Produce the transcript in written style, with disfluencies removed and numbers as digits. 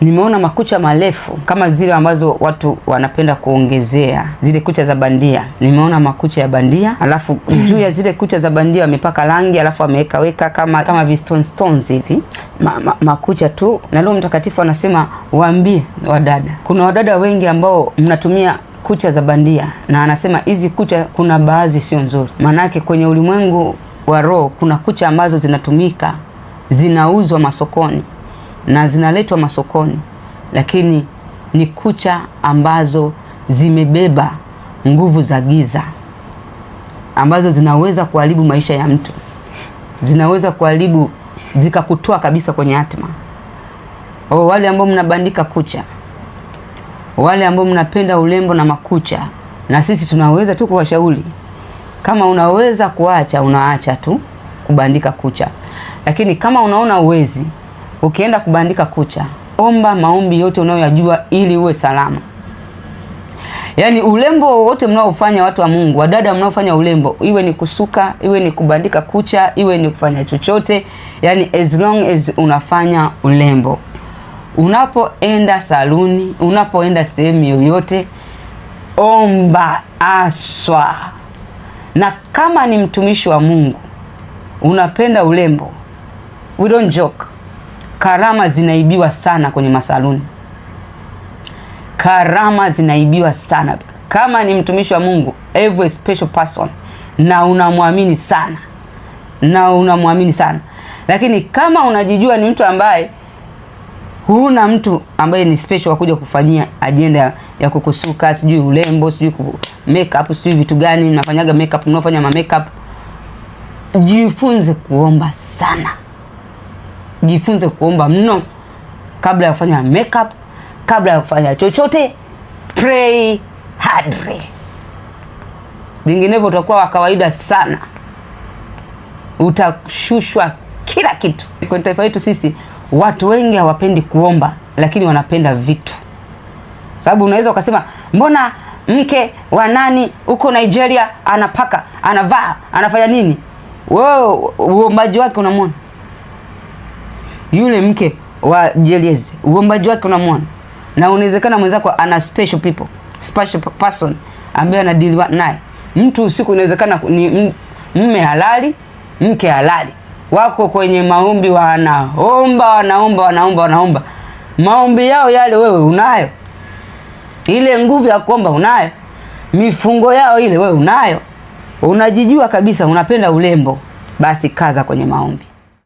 Nimeona makucha marefu kama zile ambazo watu wanapenda kuongezea, zile kucha za bandia. Nimeona makucha ya bandia, alafu juu ya zile kucha za bandia wamepaka rangi, alafu wameweka kama stones hivi. Makucha tu. Na leo Mtakatifu anasema waambie wadada. Kuna wadada wengi ambao mnatumia kucha za bandia, na anasema hizi kucha kuna baadhi sio nzuri. Maana yake kwenye ulimwengu wa roho kuna kucha ambazo zinatumika, zinauzwa masokoni na zinaletwa masokoni, lakini ni kucha ambazo zimebeba nguvu za giza, ambazo zinaweza kuharibu maisha ya mtu, zinaweza kuharibu, zikakutoa kabisa kwenye hatima. Wale ambao mnabandika kucha, wale ambao mnapenda urembo na makucha, na sisi tunaweza tu kuwashauri, kama unaweza kuacha, unaacha tu kubandika kucha. Lakini kama unaona uwezi, ukienda kubandika kucha, omba maombi yote unayoyajua ili uwe salama. Yaani urembo wote mnaofanya watu wa Mungu, wadada mnaofanya urembo, iwe ni kusuka, iwe ni kubandika kucha, iwe ni kufanya chochote, yani as long as unafanya urembo, unapoenda saluni, unapoenda sehemu yoyote, omba aswa. Na kama ni mtumishi wa Mungu, unapenda urembo, we don't joke. Karama zinaibiwa sana kwenye masaluni. Karama zinaibiwa sana. Kama ni mtumishi wa Mungu, every special person, na unamwamini sana, Lakini kama unajijua ni mtu ambaye huna mtu ambaye ni special wa kuja kufanyia agenda ya kukusuka, sijui urembo, sijui makeup, sijui vitu gani mnafanyaga makeup, mnafanya makeup, jifunze kuomba sana. Jifunze kuomba mno kabla ya kufanya makeup, kabla ya kufanya chochote. Pray hard. Vinginevyo utakuwa wa kawaida sana, utashushwa kila kitu. Kwa taifa letu sisi, watu wengi hawapendi kuomba, lakini wanapenda vitu. Sababu unaweza ukasema, mbona mke wa nani huko Nigeria anapaka, anavaa, anafanya nini? Wewe uombaji wake unamwona? Yule mke wa Jeliezi, uombaji wake unamwona? Na unawezekana mwenzako ana special person ambaye anadili naye. Mtu usiku inawezekana ni mume halali, mke halali, wako kwenye maombi, wanaomba. Maombi yao yale wewe unayo? Ile nguvu ya kuomba unayo? Mifungo yao ile wewe unayo? Unajijua kabisa unapenda urembo, basi kaza kwenye maombi.